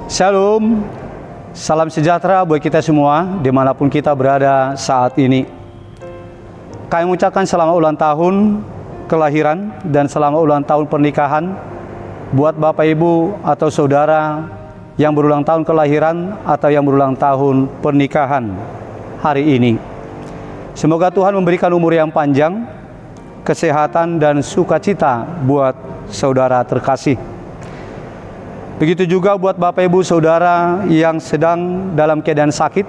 Shalom, salam sejahtera buat kita semua dimanapun kita berada saat ini. Kami mengucapkan selamat ulang tahun kelahiran dan selamat ulang tahun pernikahan buat Bapak Ibu atau saudara yang berulang tahun kelahiran atau yang berulang tahun pernikahan hari ini. Semoga Tuhan memberikan umur yang panjang, kesehatan dan sukacita buat saudara terkasih. Begitu juga buat Bapak Ibu Saudara yang sedang dalam keadaan sakit,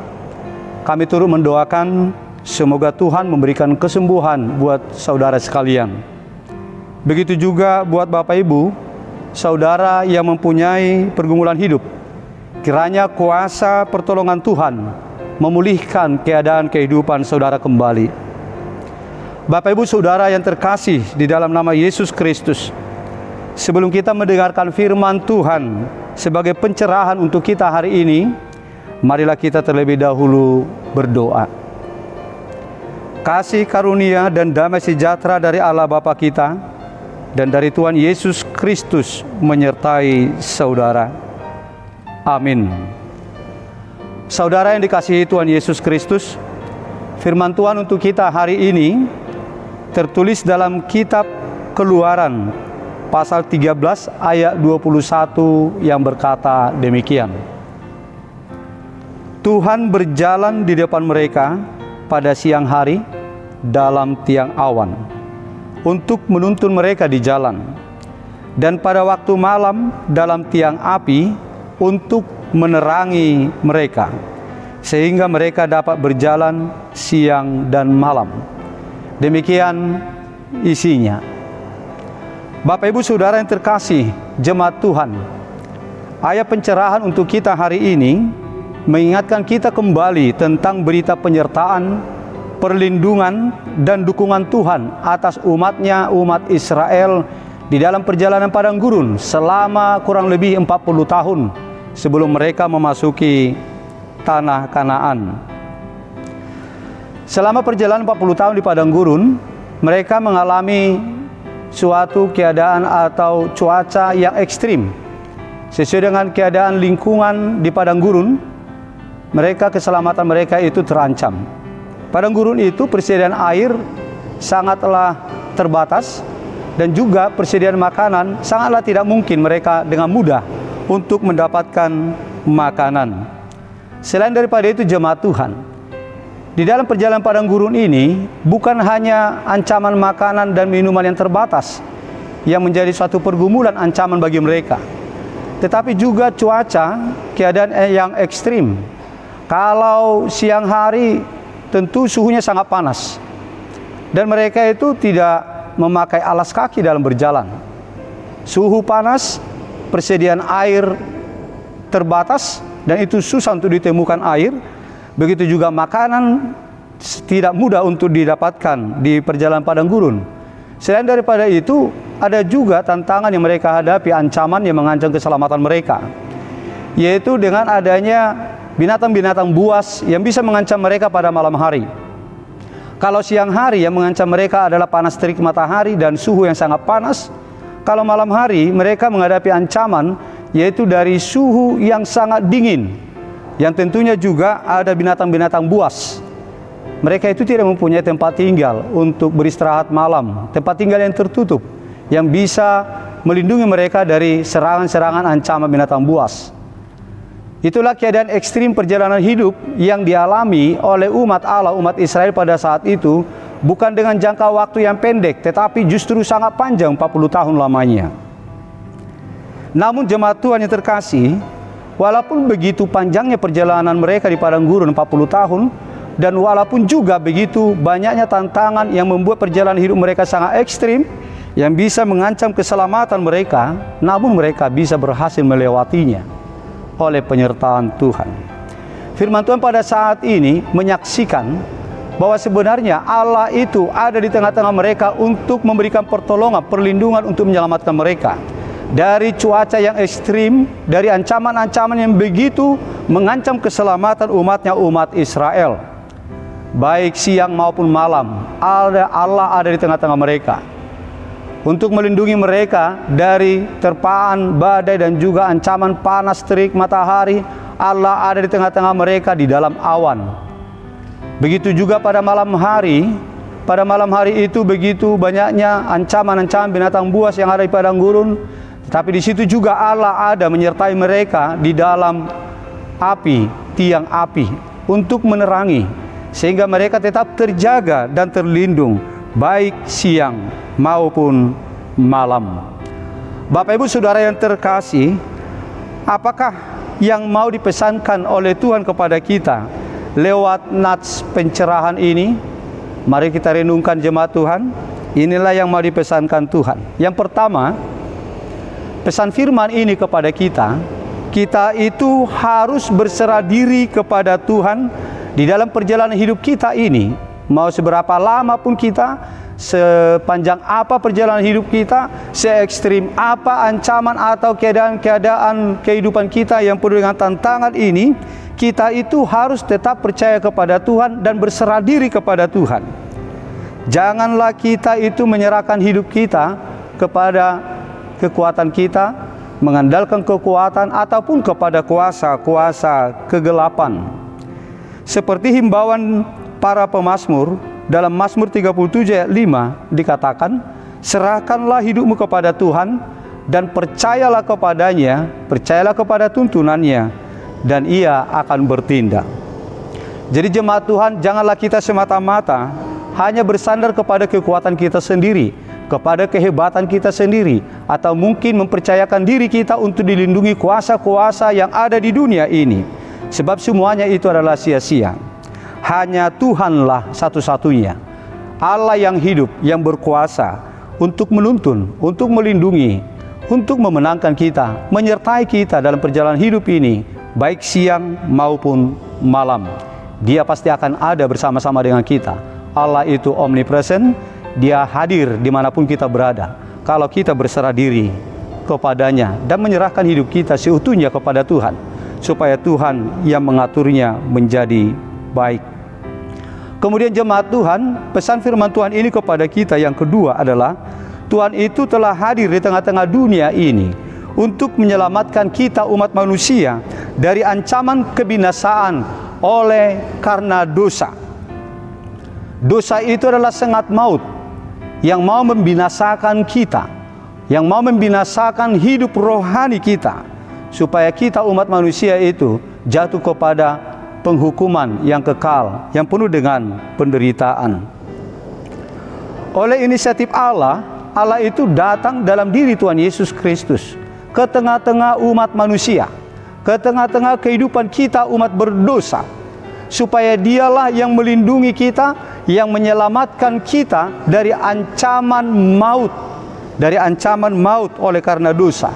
kami turut mendoakan semoga Tuhan memberikan kesembuhan buat saudara sekalian. Begitu juga buat Bapak Ibu Saudara yang mempunyai pergumulan hidup, kiranya kuasa pertolongan Tuhan memulihkan keadaan kehidupan saudara kembali. Bapak Ibu Saudara yang terkasih di dalam nama Yesus Kristus, sebelum kita mendengarkan firman Tuhan sebagai pencerahan untuk kita hari ini, marilah kita terlebih dahulu berdoa. Kasih karunia dan damai sejahtera dari Allah Bapa kita dan dari Tuhan Yesus Kristus menyertai saudara. Amin. Saudara yang dikasihi Tuhan Yesus Kristus, firman Tuhan untuk kita hari ini tertulis dalam kitab Keluaran pasal 13 ayat 21 yang berkata demikian. Tuhan berjalan di depan mereka pada siang hari dalam tiang awan untuk menuntun mereka di jalan, dan pada waktu malam dalam tiang api untuk menerangi mereka, sehingga mereka dapat berjalan siang dan malam. Demikian isinya. Bapak Ibu Saudara yang terkasih, jemaat Tuhan, ayat pencerahan untuk kita hari ini mengingatkan kita kembali tentang berita penyertaan, perlindungan, dan dukungan Tuhan atas umatnya, umat Israel di dalam perjalanan padang gurun selama kurang lebih 40 tahun sebelum mereka memasuki tanah Kanaan. Selama perjalanan 40 tahun di padang gurun, mereka mengalami suatu keadaan atau cuaca yang ekstrim. Sesuai dengan keadaan lingkungan di padang gurun, keselamatan mereka itu terancam. Padang gurun itu persediaan air sangatlah terbatas, dan juga persediaan makanan sangatlah tidak mungkin mereka dengan mudah untuk mendapatkan makanan. Selain daripada itu, jemaat Tuhan, di dalam perjalanan padang gurun ini bukan hanya ancaman makanan dan minuman yang terbatas yang menjadi suatu pergumulan ancaman bagi mereka, tetapi juga cuaca, keadaan yang ekstrim. Kalau siang hari tentu suhunya sangat panas, dan mereka itu tidak memakai alas kaki dalam berjalan. Suhu panas, persediaan air terbatas, dan itu susah untuk ditemukan air. Begitu juga makanan tidak mudah untuk didapatkan di perjalanan padang gurun. Selain daripada itu, ada juga tantangan yang mereka hadapi, ancaman yang mengancam keselamatan mereka, yaitu dengan adanya binatang-binatang buas yang bisa mengancam mereka pada malam hari. Kalau siang hari yang mengancam mereka adalah panas terik matahari dan suhu yang sangat panas, kalau malam hari mereka menghadapi ancaman yaitu dari suhu yang sangat dingin, yang tentunya juga ada binatang-binatang buas. Mereka itu tidak mempunyai tempat tinggal untuk beristirahat malam, tempat tinggal yang tertutup, yang bisa melindungi mereka dari serangan-serangan ancaman binatang buas. Itulah keadaan ekstrim perjalanan hidup yang dialami oleh umat Allah, umat Israel pada saat itu, bukan dengan jangka waktu yang pendek, tetapi justru sangat panjang, 40 tahun lamanya. Namun jemaat Tuhan yang terkasih, walaupun begitu panjangnya perjalanan mereka di padang gurun 40 tahun, dan walaupun juga begitu banyaknya tantangan yang membuat perjalanan hidup mereka sangat ekstrim, yang bisa mengancam keselamatan mereka, namun mereka bisa berhasil melewatinya oleh penyertaan Tuhan. Firman Tuhan pada saat ini menyaksikan bahwa sebenarnya Allah itu ada di tengah-tengah mereka untuk memberikan pertolongan, perlindungan untuk menyelamatkan mereka dari cuaca yang ekstrim, dari ancaman-ancaman yang begitu mengancam keselamatan umatnya, umat Israel. Baik siang maupun malam, Allah ada di tengah-tengah mereka. untuk melindungi mereka dari terpaan badai dan juga ancaman panas terik matahari. Allah ada di tengah-tengah mereka di dalam awan. Begitu juga pada malam hari. Pada malam hari itu begitu banyaknya ancaman-ancaman binatang buas yang ada di padang gurun, tetapi di situ juga Allah ada menyertai mereka di dalam api, tiang api untuk menerangi, sehingga mereka tetap terjaga dan terlindung baik siang maupun malam. Bapak Ibu Saudara yang terkasih, apakah yang mau dipesankan oleh Tuhan kepada kita lewat nats pencerahan ini? Mari kita renungkan jemaat Tuhan. Inilah yang mau dipesankan Tuhan. Yang pertama, pesan firman ini kepada kita, kita itu harus berserah diri kepada Tuhan di dalam perjalanan hidup kita ini. Mau seberapa lama pun kita, sepanjang apa perjalanan hidup kita, se-ekstrim apa ancaman atau keadaan kehidupan kita yang penuh dengan tantangan ini, kita itu harus tetap percaya kepada Tuhan dan berserah diri kepada Tuhan. Janganlah kita itu menyerahkan hidup kita kepada kekuatan kita, mengandalkan kekuatan ataupun kepada kuasa-kuasa kegelapan. Seperti himbauan para pemazmur dalam Mazmur 37 ayat 5 dikatakan, serahkanlah hidupmu kepada Tuhan dan percayalah kepadanya, percayalah kepada tuntunannya, dan Ia akan bertindak. Jadi jemaat Tuhan, janganlah kita semata-mata hanya bersandar kepada kekuatan kita sendiri, kepada kehebatan kita sendiri, atau mungkin mempercayakan diri kita untuk dilindungi kuasa-kuasa yang ada di dunia ini. Sebab semuanya itu adalah sia-sia. Hanya Tuhanlah satu-satunya Allah yang hidup, yang berkuasa untuk menuntun, untuk melindungi, untuk memenangkan kita, menyertai kita dalam perjalanan hidup ini, baik siang maupun malam. Dia pasti akan ada bersama-sama dengan kita. Allah itu omnipresent, Dia hadir dimanapun kita berada. Kalau kita berserah diri kepadanya dan menyerahkan hidup kita seutuhnya kepada Tuhan, supaya Tuhan yang mengaturnya menjadi baik. Kemudian jemaat Tuhan, pesan firman Tuhan ini kepada kita yang kedua adalah, Tuhan itu telah hadir di tengah-tengah dunia ini untuk menyelamatkan kita umat manusia dari ancaman kebinasaan oleh karena dosa. Dosa itu adalah sengat maut yang mau membinasakan kita, yang mau membinasakan hidup rohani kita, supaya kita umat manusia itu jatuh kepada penghukuman yang kekal, yang penuh dengan penderitaan. Oleh inisiatif Allah, Allah itu datang dalam diri Tuhan Yesus Kristus ke tengah-tengah umat manusia, ke tengah-tengah kehidupan kita umat berdosa, supaya Dialah yang melindungi kita, yang menyelamatkan kita dari ancaman maut oleh karena dosa.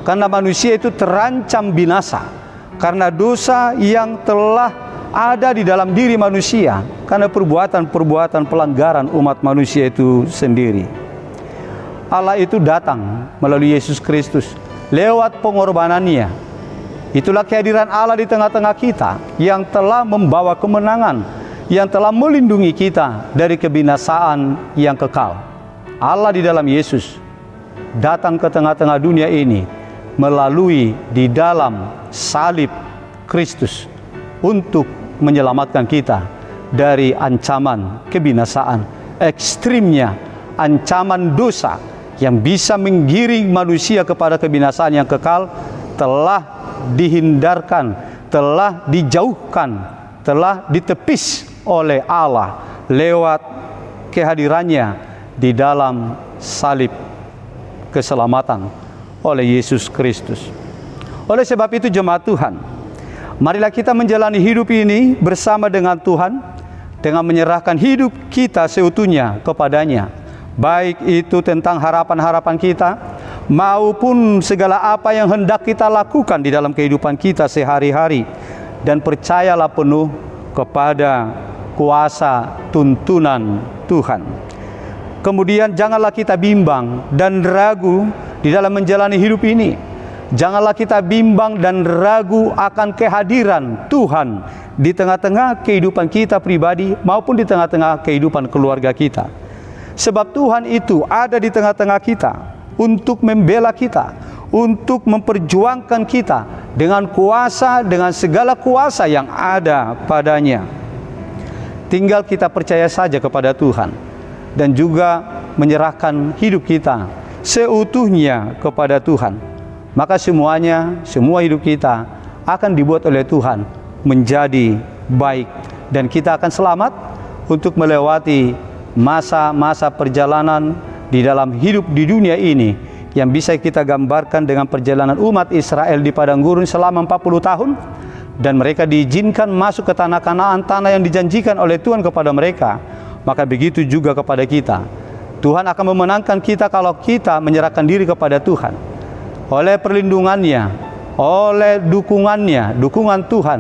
Karena manusia itu terancam binasa karena dosa yang telah ada di dalam diri manusia, karena perbuatan-perbuatan pelanggaran umat manusia itu sendiri. Allah itu datang melalui Yesus Kristus lewat pengorbanannya. Itulah kehadiran Allah di tengah-tengah kita yang telah membawa kemenangan, yang telah melindungi kita dari kebinasaan yang kekal. Allah di dalam Yesus datang ke tengah-tengah dunia ini melalui di dalam salib Kristus untuk menyelamatkan kita dari ancaman kebinasaan, ekstrimnya ancaman dosa yang bisa menggiring manusia kepada kebinasaan yang kekal telah dihindarkan, telah dijauhkan, telah ditepis oleh Allah lewat kehadirannya di dalam salib keselamatan oleh Yesus Kristus. Oleh sebab itu jemaat Tuhan, marilah kita menjalani hidup ini bersama dengan Tuhan, dengan menyerahkan hidup kita seutuhnya kepadanya, baik itu tentang harapan-harapan kita maupun segala apa yang hendak kita lakukan di dalam kehidupan kita sehari-hari, dan percayalah penuh kepada kuasa tuntunan Tuhan. Kemudian janganlah kita bimbang dan ragu di dalam menjalani hidup ini. Janganlah kita bimbang dan ragu akan kehadiran Tuhan di tengah-tengah kehidupan kita pribadi maupun di tengah-tengah kehidupan keluarga kita. Sebab Tuhan itu ada di tengah-tengah kita untuk membela kita, untuk memperjuangkan kita dengan kuasa, dengan segala kuasa yang ada padanya. Tinggal kita percaya saja kepada Tuhan dan juga menyerahkan hidup kita seutuhnya kepada Tuhan. Maka semuanya, semua hidup kita akan dibuat oleh Tuhan menjadi baik, dan kita akan selamat untuk melewati masa-masa perjalanan di dalam hidup di dunia ini yang bisa kita gambarkan dengan perjalanan umat Israel di padang gurun selama 40 tahun, dan mereka diizinkan masuk ke tanah Kanaan, tanah yang dijanjikan oleh Tuhan kepada mereka. Maka begitu juga kepada kita. Tuhan akan memenangkan kita kalau kita menyerahkan diri kepada Tuhan. Oleh perlindungannya, oleh dukungan Tuhan,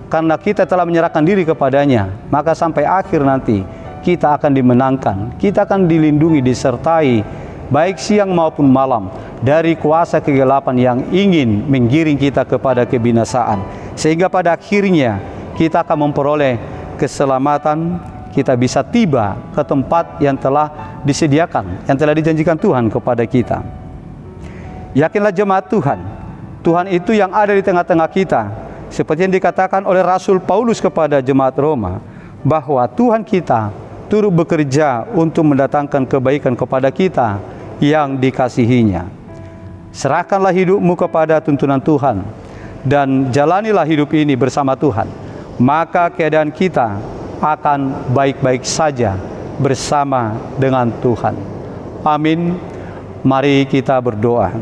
karena kita telah menyerahkan diri kepadanya, maka sampai akhir nanti kita akan dimenangkan, kita akan dilindungi, disertai baik siang maupun malam dari kuasa kegelapan yang ingin menggiring kita kepada kebinasaan. Sehingga pada akhirnya kita akan memperoleh keselamatan, kita bisa tiba ke tempat yang telah disediakan, yang telah dijanjikan Tuhan kepada kita. Yakinlah jemaat Tuhan, Tuhan itu yang ada di tengah-tengah kita, seperti yang dikatakan oleh Rasul Paulus kepada jemaat Roma, bahwa Tuhan kita turut bekerja untuk mendatangkan kebaikan kepada kita yang dikasihinya. Serahkanlah hidupmu kepada tuntunan Tuhan dan jalanilah hidup ini bersama Tuhan, maka keadaan kita akan baik-baik saja bersama dengan Tuhan. Amin. Mari kita berdoa.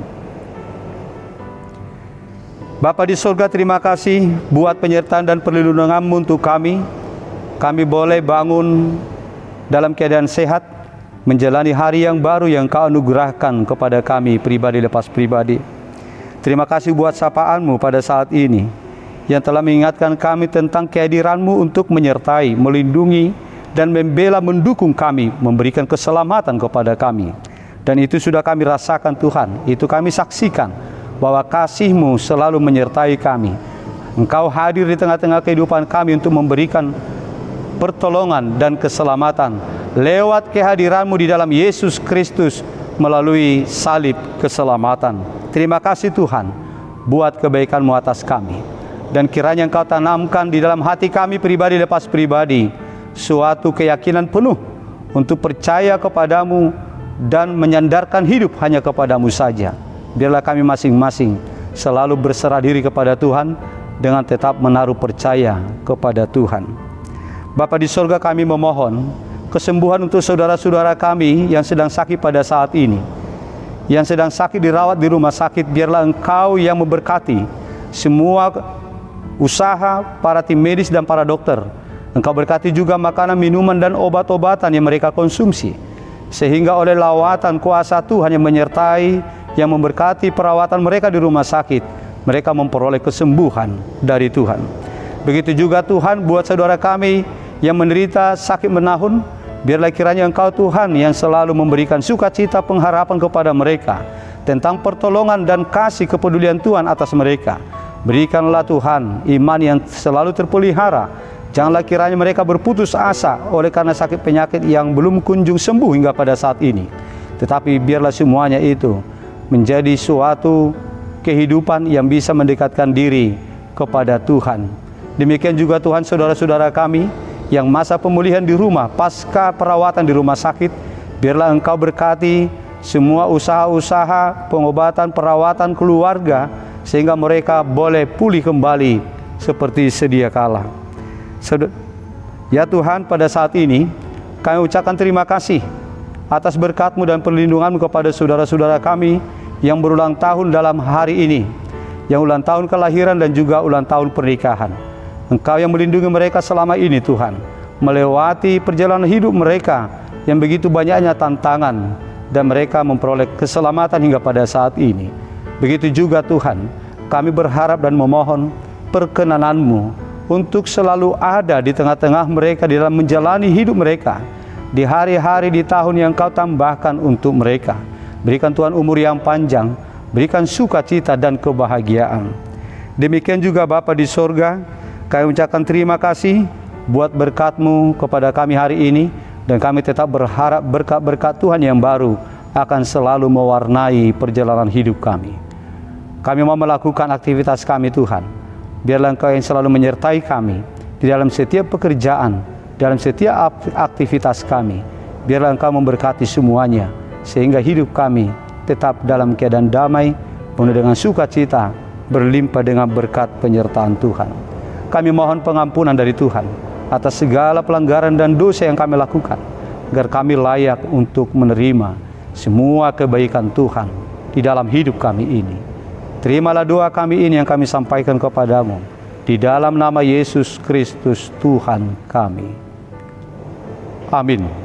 Bapa di surga, terima kasih buat penyertaan dan perlindungan-Mu untuk kami. Kami boleh bangun dalam keadaan sehat, menjalani hari yang baru yang Kau anugerahkan kepada kami pribadi lepas pribadi. Terima kasih buat sapaan-Mu pada saat ini, yang telah mengingatkan kami tentang kehadiran-Mu untuk menyertai, melindungi, dan membela, mendukung kami, memberikan keselamatan kepada kami. Dan itu sudah kami rasakan Tuhan, itu kami saksikan, bahwa kasih-Mu selalu menyertai kami. Engkau hadir di tengah-tengah kehidupan kami untuk memberikan pertolongan dan keselamatan lewat kehadiran-Mu di dalam Yesus Kristus melalui salib keselamatan. Terima kasih Tuhan buat kebaikan-Mu atas kami. Dan kiranya Engkau tanamkan di dalam hati kami pribadi lepas pribadi suatu keyakinan penuh untuk percaya kepada-Mu dan menyandarkan hidup hanya kepada-Mu saja. Biarlah kami masing-masing selalu berserah diri kepada Tuhan dengan tetap menaruh percaya kepada Tuhan. Bapa di surga, kami memohon kesembuhan untuk saudara-saudara kami yang sedang sakit pada saat ini, yang sedang sakit dirawat di rumah sakit. Biarlah Engkau yang memberkati semua usaha para tim medis dan para dokter. Engkau berkati juga makanan, minuman, dan obat-obatan yang mereka konsumsi, sehingga oleh lawatan kuasa Tuhan yang menyertai, yang memberkati perawatan mereka di rumah sakit, mereka memperoleh kesembuhan dari Tuhan. Begitu juga Tuhan buat saudara kami yang menderita sakit menahun, biarlah kiranya Engkau Tuhan yang selalu memberikan sukacita, pengharapan kepada mereka tentang pertolongan dan kasih kepedulian Tuhan atas mereka. Berikanlah Tuhan iman yang selalu terpelihara. Janganlah kiranya mereka berputus asa oleh karena sakit penyakit yang belum kunjung sembuh hingga pada saat ini. Tetapi biarlah semuanya itu menjadi suatu kehidupan yang bisa mendekatkan diri kepada Tuhan. Demikian juga Tuhan saudara-saudara kami yang masa pemulihan di rumah, pasca perawatan di rumah sakit, biarlah Engkau berkati semua usaha-usaha pengobatan, perawatan keluarga, sehingga mereka boleh pulih kembali seperti sedia kala. Ya Tuhan, pada saat ini kami ucapkan terima kasih atas berkat-Mu dan perlindungan-Mu kepada saudara-saudara kami yang berulang tahun dalam hari ini, yang ulang tahun kelahiran dan juga ulang tahun pernikahan. Engkau yang melindungi mereka selama ini Tuhan, melewati perjalanan hidup mereka yang begitu banyaknya tantangan, dan mereka memperoleh keselamatan hingga pada saat ini. Begitu juga Tuhan, kami berharap dan memohon perkenan-Mu untuk selalu ada di tengah-tengah mereka di dalam menjalani hidup mereka di hari-hari di tahun yang Kau tambahkan untuk mereka. Berikan Tuhan umur yang panjang, berikan sukacita dan kebahagiaan. Demikian juga Bapa di sorga, kami ucapkan terima kasih buat berkat-Mu kepada kami hari ini. Dan kami tetap berharap berkat-berkat Tuhan yang baru akan selalu mewarnai perjalanan hidup kami. Kami mau melakukan aktivitas kami Tuhan. Biarlah Engkau yang selalu menyertai kami di dalam setiap pekerjaan, dalam setiap aktivitas kami. Biarlah Engkau memberkati semuanya, sehingga hidup kami tetap dalam keadaan damai, penuh dengan sukacita, berlimpah dengan berkat penyertaan Tuhan. Kami mohon pengampunan dari Tuhan atas segala pelanggaran dan dosa yang kami lakukan, agar kami layak untuk menerima semua kebaikan Tuhan di dalam hidup kami ini. Terimalah doa kami ini yang kami sampaikan kepadamu, di dalam nama Yesus Kristus Tuhan kami. Amin.